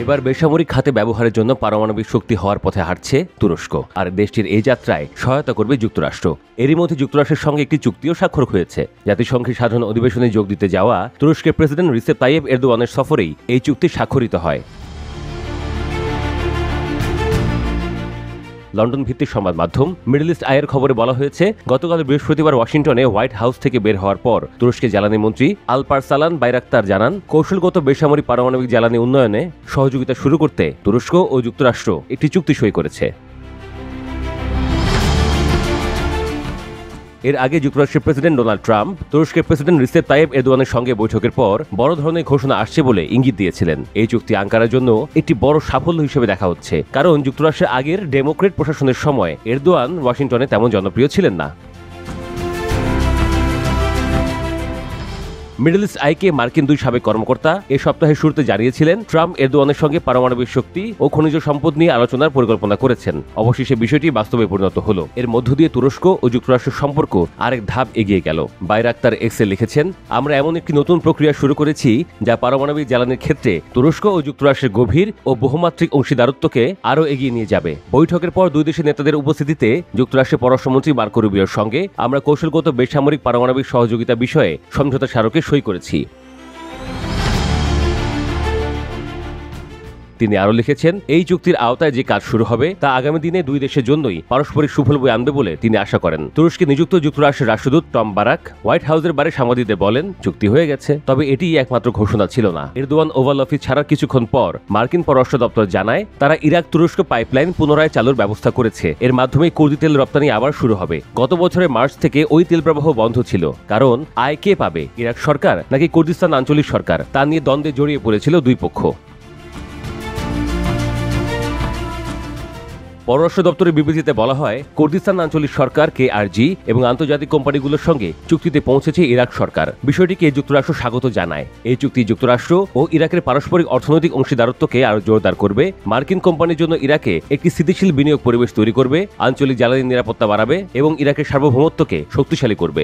এবার বেসামরিক খাতে ব্যবহারের জন্য পারমাণবিক শক্তি হওয়ার পথে হাঁটছে তুরস্ক, আর দেশটির এই যাত্রায় সহায়তা করবে যুক্তরাষ্ট্র। এরই মধ্যে যুক্তরাষ্ট্রের সঙ্গে একটি চুক্তিও স্বাক্ষর হয়েছে। জাতিসংঘের সাধারণ অধিবেশনে যোগ দিতে যাওয়া তুরস্কের প্রেসিডেন্ট রিসেপ তাইয়েপ এরদোয়ানের সফরেই এই চুক্তি স্বাক্ষরিত হয়। লন্ডন ভিত্তিক সংবাদ মাধ্যম মিডল ইস্ট আইয়ের খবরে বলা হয়েছে, গতকাল বৃহস্পতিবার ওয়াশিংটনে হোয়াইট হাউস থেকে বের হওয়ার পর তুরস্কের জ্বালানি মন্ত্রী আলপারসালান বাইরাক্তার জানান, কৌশলগত বেসামরিক পারমাণবিক জ্বালানি উন্নয়নে সহযোগিতা শুরু করতে তুরস্ক ও যুক্তরাষ্ট্র একটি চুক্তি সই করেছে। এর আগে যুক্তরাষ্ট্রের প্রেসিডেন্ট ডোনাল্ড ট্রাম্প তুরস্কের প্রেসিডেন্ট রিসেপ তাইয়েপ এরদোয়ানের সঙ্গে বৈঠকের পর বড় ধরনের ঘোষণা আসছে বলে ইঙ্গিত দিয়েছিলেন। এই চুক্তি আঙ্কারার জন্য একটি বড় সাফল্য হিসেবে দেখা হচ্ছে, কারণ যুক্তরাষ্ট্রের আগের ডেমোক্রেট প্রশাসনের সময় এরদোয়ান ওয়াশিংটনে তেমন জনপ্রিয় ছিলেন না। মিডল ইস্ট আইকে মার্কিন দুই সাবেক কর্মকর্তা এ সপ্তাহের শুরুতে জানিয়েছিলেন, ট্রাম্প এরদোয়ানের সঙ্গে পারমাণবিক শক্তি ও খনিজ সম্পদ নিয়ে আলোচনার পরিকল্পনা করেছেন। অবশেষে বিষয়টি বাস্তবে পরিণত হলো। এর মধ্য দিয়ে তুরস্ক ও যুক্তরাষ্ট্রের সম্পর্ক আরেক ধাপ এগিয়ে গেল। বাইরাক্তার এক্সে লিখেছেন, আমরা এমন একটি নতুন প্রক্রিয়া শুরু করেছি যা পারমাণবিক জ্বালানির ক্ষেত্রে তুরস্ক ও যুক্তরাষ্ট্রের গভীর ও বহুমাত্রিক অংশীদারত্বকে আরও এগিয়ে নিয়ে যাবে। বৈঠকের পর দুই দেশের নেতাদের উপস্থিতিতে যুক্তরাষ্ট্রের পররাষ্ট্রমন্ত্রী মার্কো রুবিওর সঙ্গে আমরা কৌশলগত বেসামরিক পারমাণবিক সহযোগিতা বিষয়ে সমঝোতা স্মারকে সই করেছি। তিনি আরও লিখেছেন, এই চুক্তির আওতায় যে কাজ শুরু হবে তা আগামী দিনে দুই দেশের জন্যই পারস্পরিক সুফল বয়ে আনবে বলে তিনি আশা করেন। তুরস্কে নিযুক্ত যুক্তরাষ্ট্রের রাষ্ট্রদূত টম বারাক হোয়াইট হাউসের বাইরে সাংবাদিকদের বলেন, চুক্তি হয়ে গেছে, তবে এটিই একমাত্র ঘোষণা ছিল না। এরদোয়ান ওভাল অফিস ছাড়ার কিছুক্ষণ পর মার্কিন পররাষ্ট্র দপ্তর জানায়, তারা ইরাক তুরস্ক পাইপলাইন পুনরায় চালুর ব্যবস্থা করেছে। এর মাধ্যমে কুর্দি তেল রপ্তানি আবার শুরু হবে। গত বছরের মার্চ থেকে ওই তেল প্রবাহ বন্ধ ছিল, কারণ আয় কে পাবে, ইরাক সরকার নাকি কুর্দিস্তান আঞ্চলিক সরকার, তা নিয়ে দ্বন্দ্বে জড়িয়ে পড়েছিল দুই পক্ষ। পররাষ্ট্র দপ্তরের বিবৃতিতে বলা হয়, কুর্দিস্তান আঞ্চলিক সরকার কেআরজি এবং আন্তর্জাতিক কোম্পানিগুলোর সঙ্গে চুক্তিতে পৌঁছেছে ইরাক সরকার। বিষয়টিকে যুক্তরাষ্ট্র স্বাগত জানায়। এই চুক্তি যুক্তরাষ্ট্র ও ইরাকের পারস্পরিক অর্থনৈতিক অংশীদারত্বকে আরও জোরদার করবে, মার্কিন কোম্পানির জন্য ইরাকে একটি স্থিতিশীল বিনিয়োগ পরিবেশ তৈরি করবে, আঞ্চলিক জ্বালানি নিরাপত্তা বাড়াবে এবং ইরাকের সার্বভৌমত্বকে শক্তিশালী করবে।